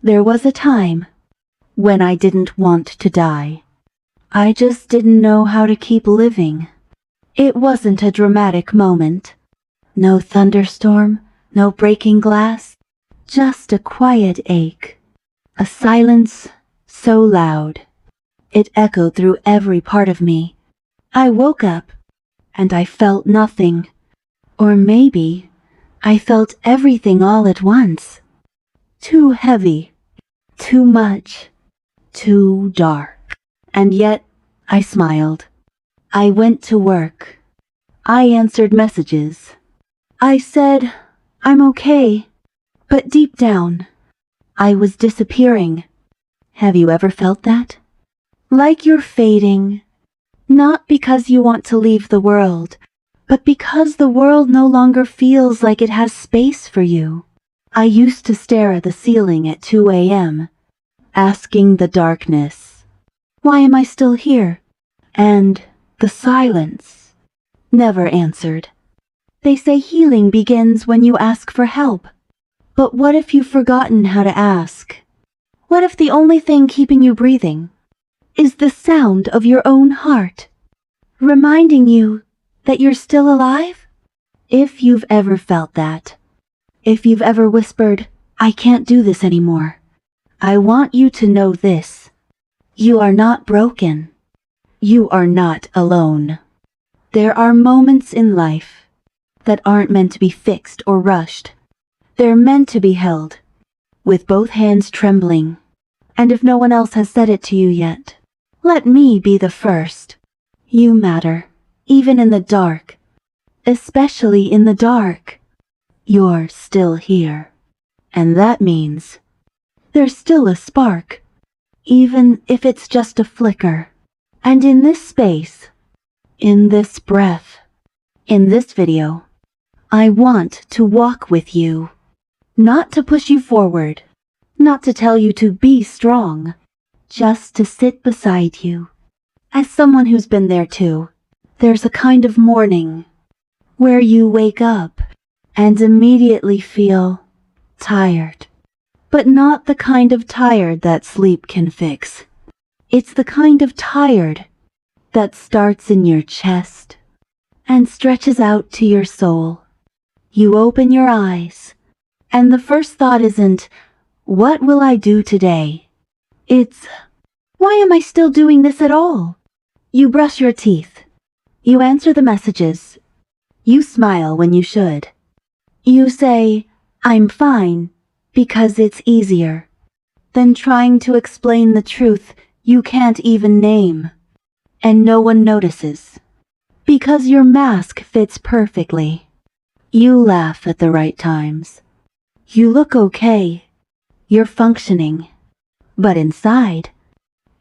There was a time when I didn't want to die. I just didn't know how to keep living. It wasn't a dramatic moment. No thunderstorm, no breaking glass, just a quiet ache. A silence so loud, it echoed through every part of me. I woke up, and I felt nothing. Or maybe I felt everything all at once. Too heavy, too much, too dark. And yet, I smiled. I went to work. I answered messages. I said, I'm okay. But deep down, I was disappearing. Have you ever felt that? Like you're fading. Not because you want to leave the world, but because the world no longer feels like it has space for you. I used to stare at the ceiling at 2 a.m., asking the darkness, why am I still here? And the silence never answered. They say healing begins when you ask for help. But what if you've forgotten how to ask? What if the only thing keeping you breathing is the sound of your own heart, reminding you that you're still alive? If you've ever felt that, if you've ever whispered, I can't do this anymore, I want you to know this. You are not broken. You are not alone. There are moments in life that aren't meant to be fixed or rushed. They're meant to be held, with both hands trembling. And if no one else has said it to you yet, let me be the first. You matter, even in the dark. Especially in the dark. You're still here. And that means there's still a spark, even if it's just a flicker. And in this space, in this breath, in this video, I want to walk with you. Not to push you forward, not to tell you to be strong, just to sit beside you. As someone who's been there too, there's a kind of morning where you wake up and immediately feel tired. But not the kind of tired that sleep can fix. It's the kind of tired that starts in your chest and stretches out to your soul. You open your eyes, and the first thought isn't, what will I do today? It's, why am I still doing this at all? You brush your teeth. You answer the messages. You smile when you should. You say, I'm fine, because it's easier than trying to explain the truth you can't even name. And no one notices, because your mask fits perfectly. You laugh at the right times. You look okay. You're functioning. But inside,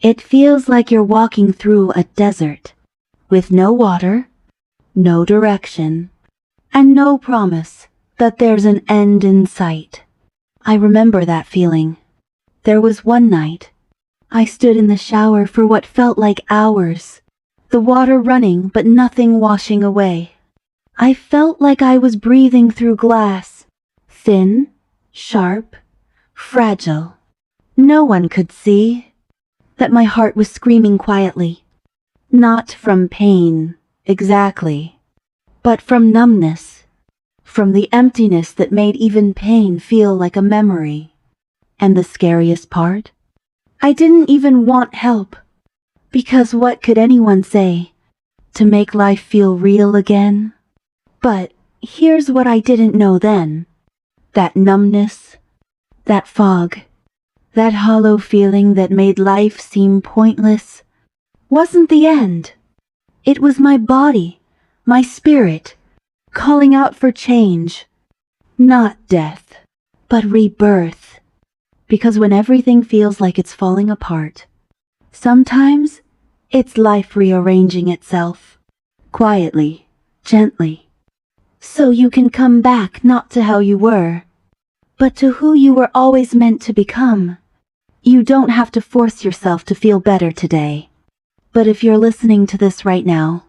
it feels like you're walking through a desert, with no water, no direction, and no promise that there's an end in sight. I remember that feeling. There was one night, I stood in the shower for what felt like hours, the water running but nothing washing away. I felt like I was breathing through glass, thin, sharp, fragile. No one could see that my heart was screaming quietly. Not from pain, exactly, but from numbness, from the emptiness that made even pain feel like a memory. And the scariest part? I didn't even want help, because what could anyone say to make life feel real again? But here's what I didn't know then. That numbness, that fog, that hollow feeling that made life seem pointless, wasn't the end. It was my body, my spirit, calling out for change. Not death, but rebirth. Because when everything feels like it's falling apart, sometimes it's life rearranging itself, quietly, gently. So you can come back not to how you were, but to who you were always meant to become. You don't have to force yourself to feel better today. But if you're listening to this right now,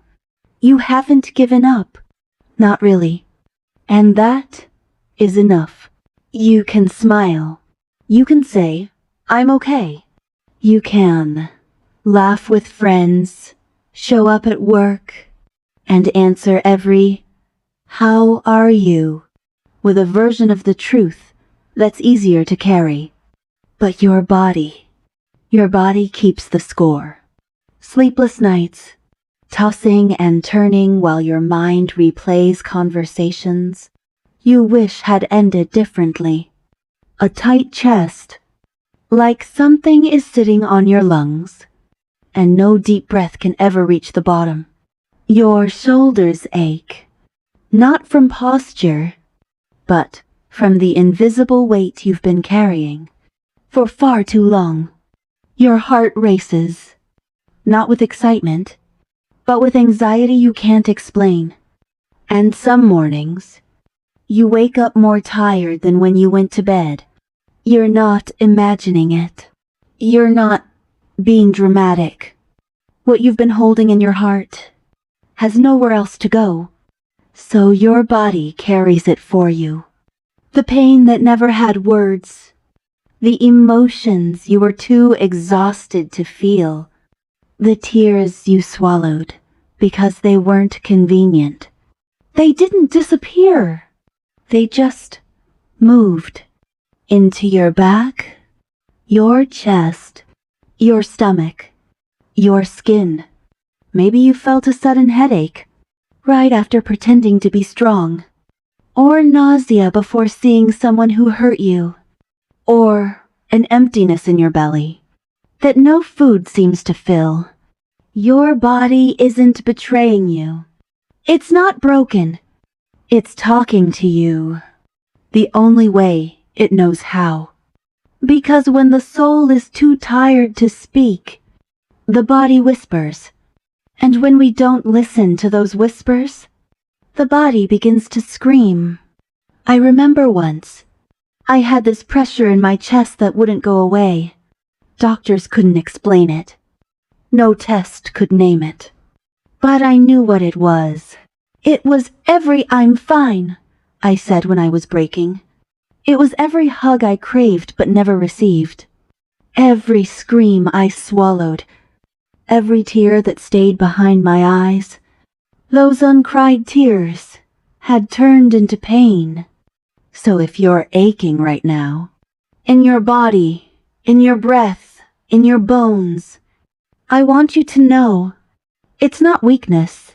you haven't given up. Not really. And that is enough. You can smile. You can say, "I'm okay." You can laugh with friends, show up at work, and answer every "How are you?" with a version of the truth that's easier to carry. But your body keeps the score. Sleepless nights, tossing and turning while your mind replays conversations you wish had ended differently. A tight chest, like something is sitting on your lungs, and no deep breath can ever reach the bottom. Your shoulders ache, not from posture, but from the invisible weight you've been carrying for far too long. Your heart races, not with excitement, but with anxiety you can't explain. And some mornings, you wake up more tired than when you went to bed. You're not imagining it. You're not being dramatic. What you've been holding in your heart has nowhere else to go, so your body carries it for you. The pain that never had words, the emotions you were too exhausted to feel, the tears you swallowed because they weren't convenient. They didn't disappear. They just moved into your back, your chest, your stomach, your skin. Maybe you felt a sudden headache right after pretending to be strong, or nausea before seeing someone who hurt you, or an emptiness in your belly that no food seems to fill. Your body isn't betraying you. It's not broken. It's talking to you the only way it knows how. Because when the soul is too tired to speak, the body whispers. And when we don't listen to those whispers, the body begins to scream. I remember once, I had this pressure in my chest that wouldn't go away. Doctors couldn't explain it. No test could name it. But I knew what it was. It was every "I'm fine," I said when I was breaking. It was every hug I craved but never received. Every scream I swallowed. Every tear that stayed behind my eyes. Those uncried tears had turned into pain. So if you're aching right now, in your body, in your breath, in your bones, I want you to know it's not weakness.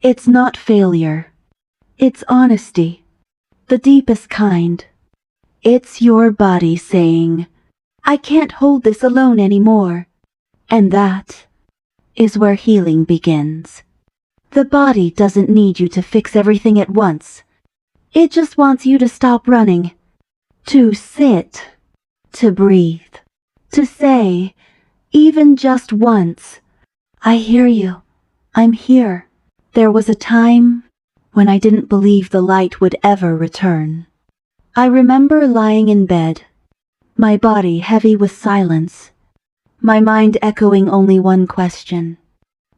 It's not failure. It's honesty, the deepest kind. It's your body saying, "I can't hold this alone anymore." And that is where healing begins. The body doesn't need you to fix everything at once. It just wants you to stop running, to sit, to breathe, to say, even just once, "I hear you. I'm here." There was a time when I didn't believe the light would ever return. I remember lying in bed, my body heavy with silence, my mind echoing only one question: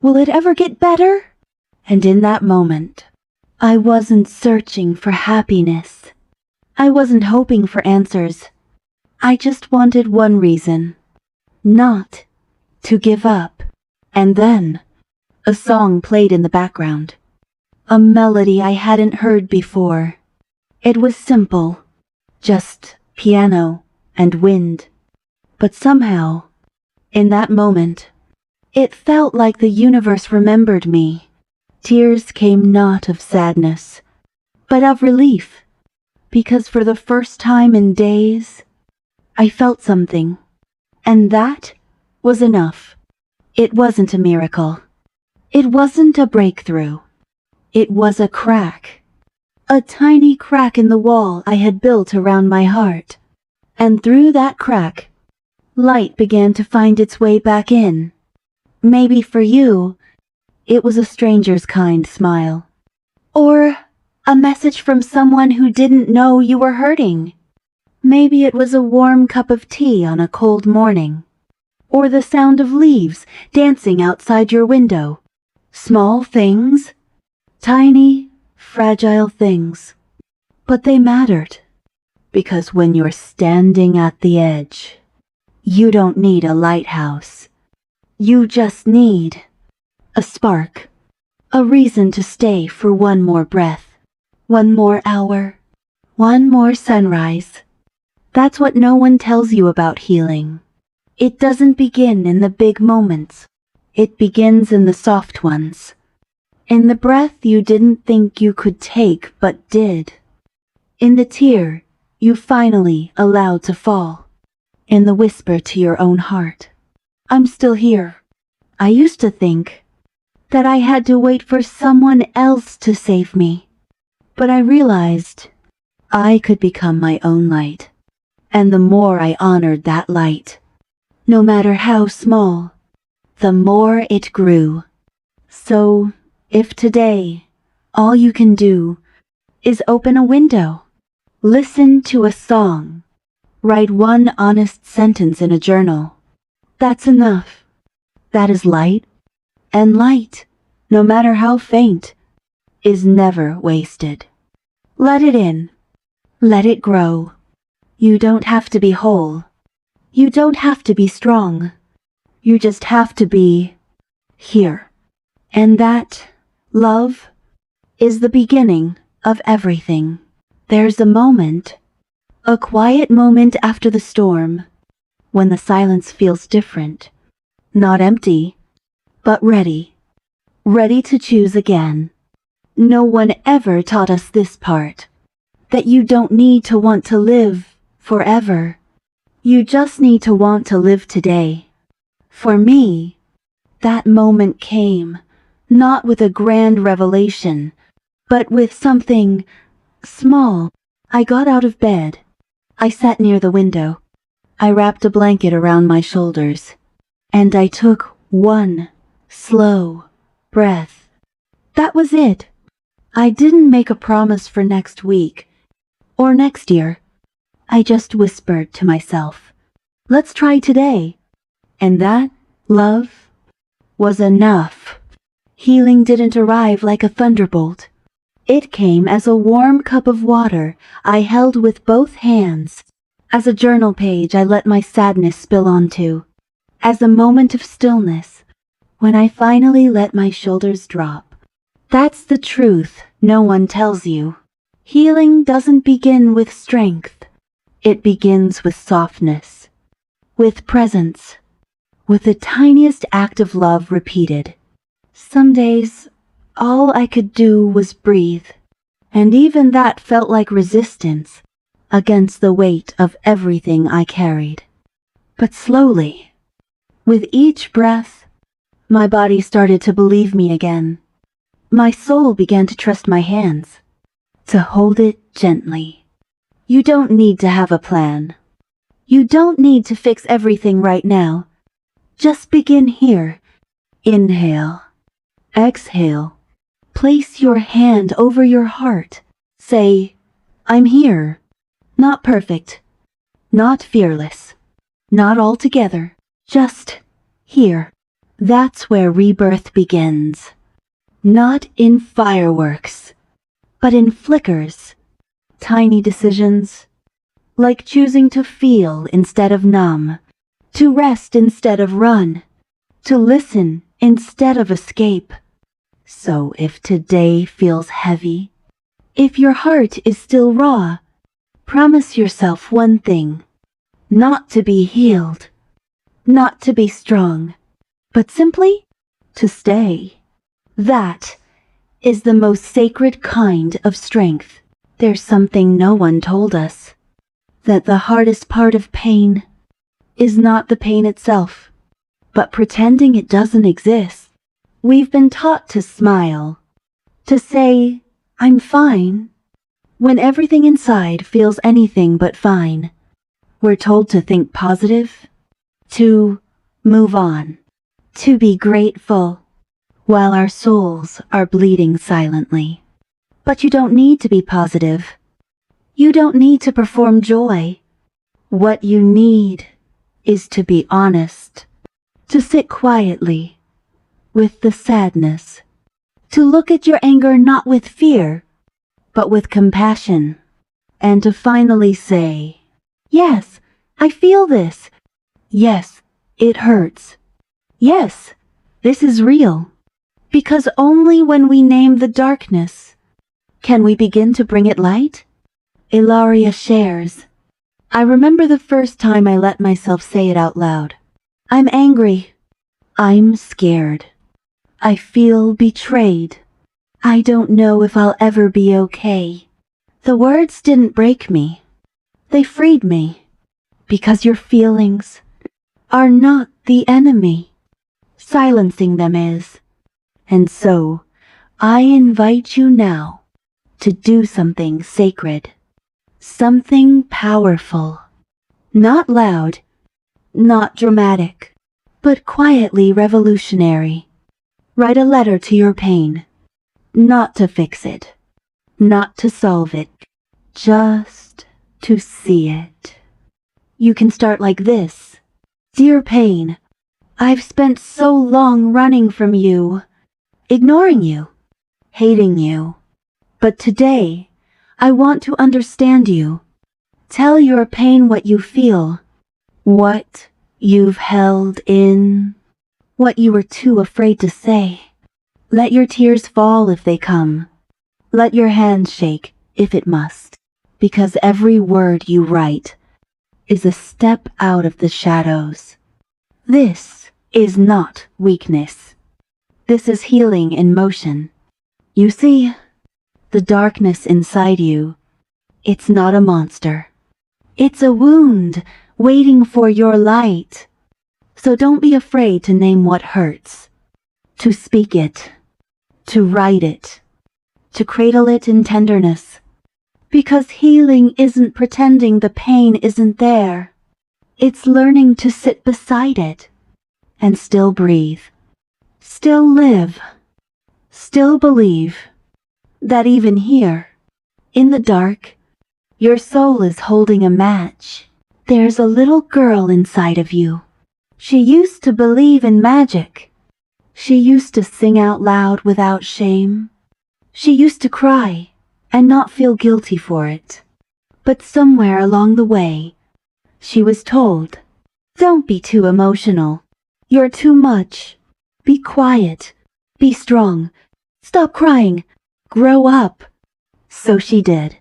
will it ever get better? And in that moment, I wasn't searching for happiness. I wasn't hoping for answers. I just wanted one reason: not to give up. And then, a song played in the background. A melody I hadn't heard before. It was simple, just piano and wind. But somehow, in that moment, it felt like the universe remembered me. Tears came not of sadness, but of relief, because for the first time in days, I felt something, and that was enough. It wasn't a miracle. It wasn't a breakthrough. It was a crack. A tiny crack in the wall I had built around my heart. And through that crack, light began to find its way back in. Maybe for you, it was a stranger's kind smile. Or a message from someone who didn't know you were hurting. Maybe it was a warm cup of tea on a cold morning. Or the sound of leaves dancing outside your window. Small things, tiny, fragile things. But they mattered. Because when you're standing at the edge, you don't need a lighthouse. You just need a spark, a reason to stay for one more breath, one more hour, one more sunrise. That's what no one tells you about healing. It doesn't begin in the big moments. It begins in the soft ones. In the breath you didn't think you could take but did. In the tear you finally allowed to fall. In the whisper to your own heart, I'm still here. I used to think that I had to wait for someone else to save me. But I realized I could become my own light. And the more I honored that light, no matter how small, the more it grew. So, if today all you can do is open a window, listen to a song, write one honest sentence in a journal, that's enough. That is light, and light, no matter how faint, is never wasted. Let it in. Let it grow. You don't have to be whole. You don't have to be strong. You just have to be here. And that, love, is the beginning of everything. There's a moment, a quiet moment after the storm, when the silence feels different. Not empty, but ready. Ready to choose again. No one ever taught us this part. That you don't need to want to live forever. You just need to want to live today. For me, that moment came, not with a grand revelation, but with something small. I got out of bed. I sat near the window. I wrapped a blanket around my shoulders. And I took one slow breath. That was it. I didn't make a promise for next week or next year. I just whispered to myself, let's try today. And that, love, was enough. Healing didn't arrive like a thunderbolt. It came as a warm cup of water I held with both hands, as a journal page I let my sadness spill onto, as a moment of stillness, when I finally let my shoulders drop. That's the truth no one tells you. Healing doesn't begin with strength. It begins with softness, with presence, with the tiniest act of love repeated. Some days, all I could do was breathe, and even that felt like resistance against the weight of everything I carried. But slowly, with each breath, my body started to believe me again. My soul began to trust my hands, to hold it gently. You don't need to have a plan. You don't need to fix everything right now. Just begin here. Inhale. Exhale. Place your hand over your heart. Say, I'm here. Not perfect. Not fearless. Not altogether. Just here. That's where rebirth begins. Not in fireworks, but in flickers. Tiny decisions, like choosing to feel instead of numb, to rest instead of run, to listen instead of escape. So if today feels heavy, if your heart is still raw, promise yourself one thing: not to be healed, not to be strong, but simply to stay. That is the most sacred kind of strength. There's something no one told us, that the hardest part of pain is not the pain itself, but pretending it doesn't exist. We've been taught to smile, to say, I'm fine, when everything inside feels anything but fine. We're told to think positive, to move on, to be grateful, while our souls are bleeding silently. But you don't need to be positive. You don't need to perform joy. What you need is to be honest, to sit quietly with the sadness, to look at your anger not with fear, but with compassion, and to finally say, "Yes, I feel this. Yes, it hurts. Yes, this is real." Because only when we name the darkness can we begin to bring it light. Elaria shares, "I remember the first time I let myself say it out loud. I'm angry. I'm scared. I feel betrayed. I don't know if I'll ever be okay." The words didn't break me. They freed me. Because your feelings are not the enemy. Silencing them is. And so, I invite you now to do something sacred. Something powerful. Not loud, not dramatic, but quietly revolutionary. Write a letter to your pain. Not to fix it. Not to solve it. Just to see it. You can start like this. "Dear pain, I've spent so long running from you, ignoring you, hating you. But today, I want to understand you. Tell your pain what you feel, what you've held in, what you were too afraid to say. Let your tears fall if they come. Let your hand shake if it must, because every word you write is a step out of the shadows. This is not weakness. This is healing in motion. You see, the darkness inside you, it's not a monster. It's a wound waiting for your light. So don't be afraid to name what hurts, to speak it, to write it, to cradle it in tenderness. Because healing isn't pretending the pain isn't there. It's learning to sit beside it and still breathe, still live, still believe that even here, in the dark, your soul is holding a match. There's a little girl inside of you. She used to believe in magic. She used to sing out loud without shame. She used to cry and not feel guilty for it. But somewhere along the way, she was told, "Don't be too emotional. You're too much. Be quiet. Be strong. Stop crying. Grow up." So she did.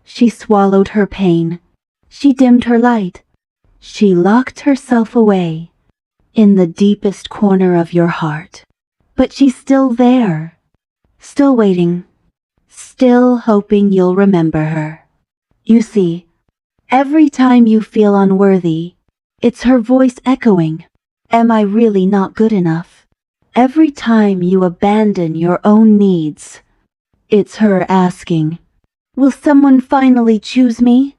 She swallowed her pain. She dimmed her light. She locked herself away in the deepest corner of your heart. But she's still there, still waiting, still hoping you'll remember her. You see, every time you feel unworthy, it's her voice echoing, "Am I really not good enough?" Every time you abandon your own needs, it's her asking, "Will someone finally choose me?"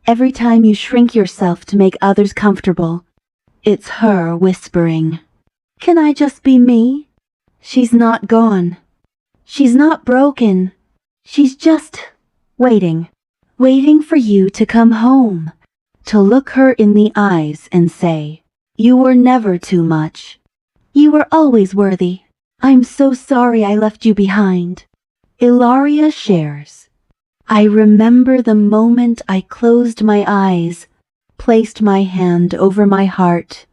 Every time you shrink yourself to make others comfortable, it's her whispering, "Can I just be me?" She's not gone. She's not broken. She's just waiting. Waiting for you to come home, to look her in the eyes and say, "You were never too much. You were always worthy. I'm so sorry I left you behind." Elaria shares, "I remember the moment I closed my eyes, placed my hand over my heart,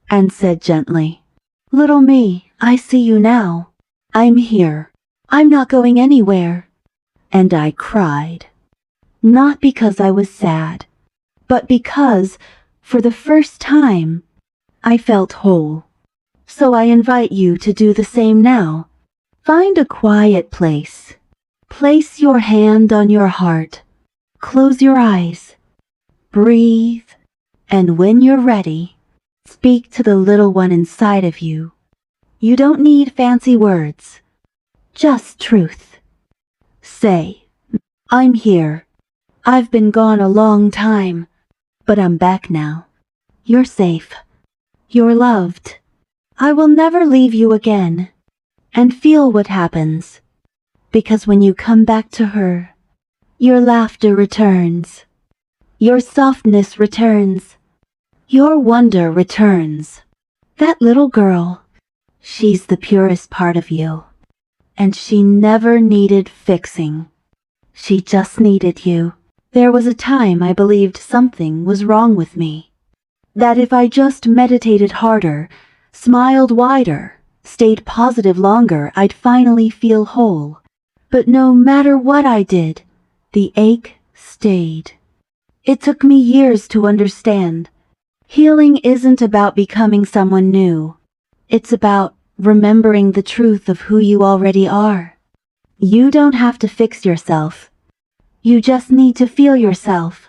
and said gently, 'Little me, I see you now. I'm here. I'm not going anywhere.' And I cried. Not because I was sad, but because, for the first time, I felt whole. So I invite you to do the same now. Find a quiet place. Place your hand on your heart. Close your eyes. Breathe. And when you're ready, speak to the little one inside of you. You don't need fancy words. Just truth. Say, 'I'm here. I've been gone a long time, but I'm back now. You're safe. You're loved. I will never leave you again.' And feel what happens. Because when you come back to her, your laughter returns. Your softness returns. Your wonder returns. That little girl, she's the purest part of you. And she never needed fixing. She just needed you. There was a time I believed something was wrong with me. That if I just meditated harder, smiled wider, stayed positive longer, I'd finally feel whole. But no matter what I did, the ache stayed. It took me years to understand. Healing isn't about becoming someone new. It's about remembering the truth of who you already are. You don't have to fix yourself. You just need to feel yourself.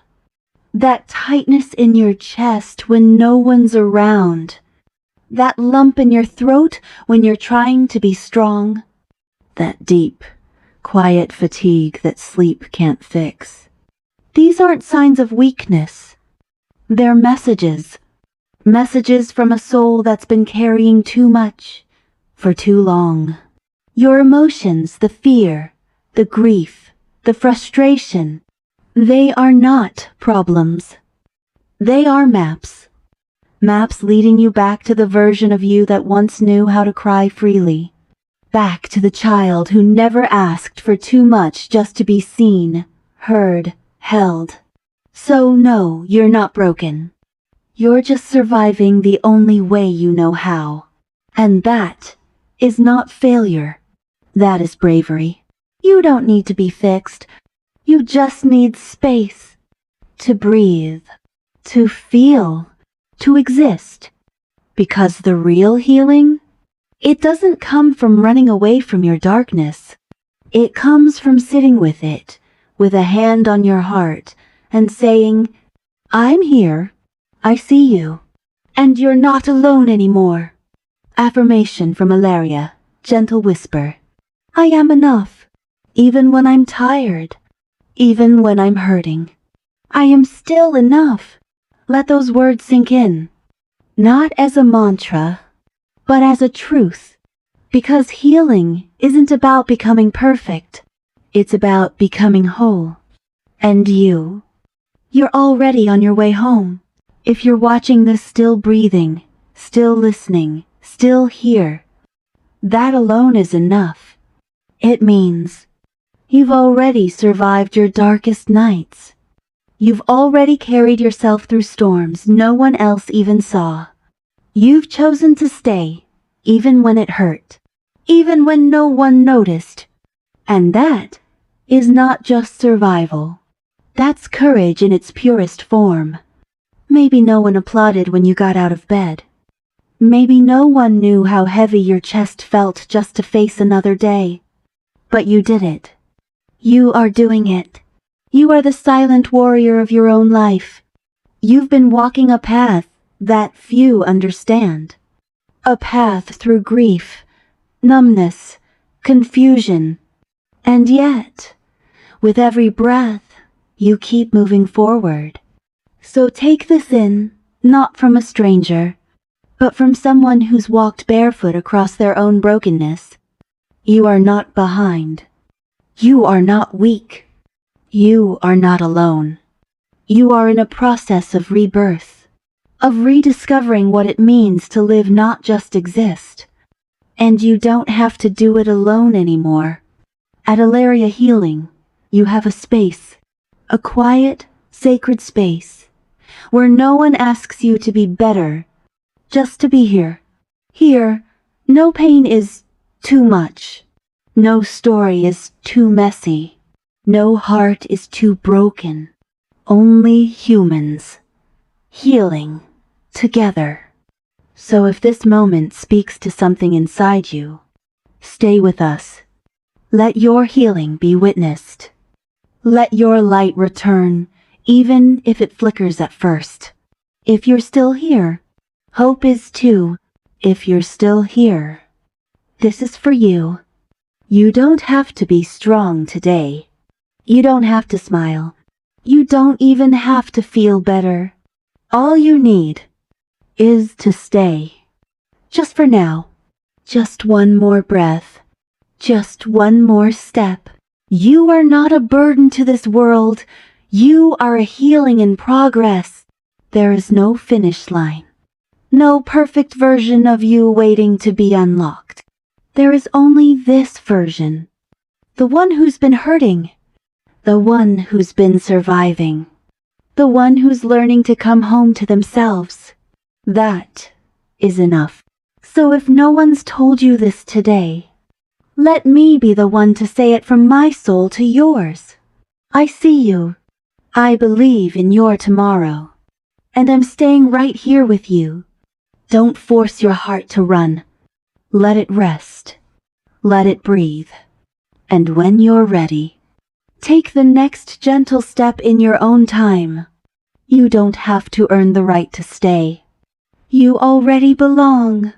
That tightness in your chest when no one's around. That lump in your throat when you're trying to be strong. That deep, quiet fatigue that sleep can't fix. These aren't signs of weakness. They're messages. Messages from a soul that's been carrying too much for too long. Your emotions, the fear, the grief, the frustration, they are not problems. They are maps. Maps leading you back to the version of you that once knew how to cry freely. Back to the child who never asked for too much just to be seen, heard, held. So no, you're not broken. You're just surviving the only way you know how. And that is not failure. That is bravery. You don't need to be fixed. You just need space. To breathe. To feel. To exist. Because the real healing, it doesn't come from running away from your darkness. It comes from sitting with it, with a hand on your heart, and saying, I'm here. I see you. And you're not alone anymore. Affirmation from Elaria, gentle whisper. I am enough. Even when I'm tired. Even when I'm hurting. I am still enough. Let those words sink in. Not as a mantra, but as a truth. Because healing isn't about becoming perfect. It's about becoming whole. And you're already on your way home. If you're watching this still breathing, still listening, still here, that alone is enough. It means you've already survived your darkest nights. You've already carried yourself through storms no one else even saw. You've chosen to stay, even when it hurt, even when no one noticed. And that is not just survival. That's courage in its purest form. Maybe no one applauded when you got out of bed. Maybe no one knew how heavy your chest felt just to face another day. But you did it. You are doing it. You are the silent warrior of your own life. You've been walking a path that few understand. A path through grief, numbness, confusion. And yet, with every breath, you keep moving forward. So take this in, not from a stranger, but from someone who's walked barefoot across their own brokenness. You are not behind. You are not weak. You are not alone. You are in a process of rebirth, of rediscovering what it means to live, not just exist. And you don't have to do it alone anymore. At Elaria Healing, you have a space, a quiet, sacred space, where no one asks you to be better, just to be here. Here, no pain is too much. No story is too messy. No heart is too broken. Only humans. Healing. Together. So if this moment speaks to something inside you, stay with us. Let your healing be witnessed. Let your light return, even if it flickers at first. If you're still here, hope is too. If you're still here, this is for you. You don't have to be strong today. You don't have to smile. You don't even have to feel better. All you need is to stay. Just for now. Just one more breath. Just one more step. You are not a burden to this world. You are a healing in progress. There is no finish line. No perfect version of you waiting to be unlocked. There is only this version. The one who's been hurting. The one who's been surviving. The one who's learning to come home to themselves. That is enough. So if no one's told you this today, let me be the one to say it from my soul to yours. I see you. I believe in your tomorrow. And I'm staying right here with you. Don't force your heart to run. Let it rest. Let it breathe. And when you're ready, take the next gentle step in your own time. You don't have to earn the right to stay. You already belong.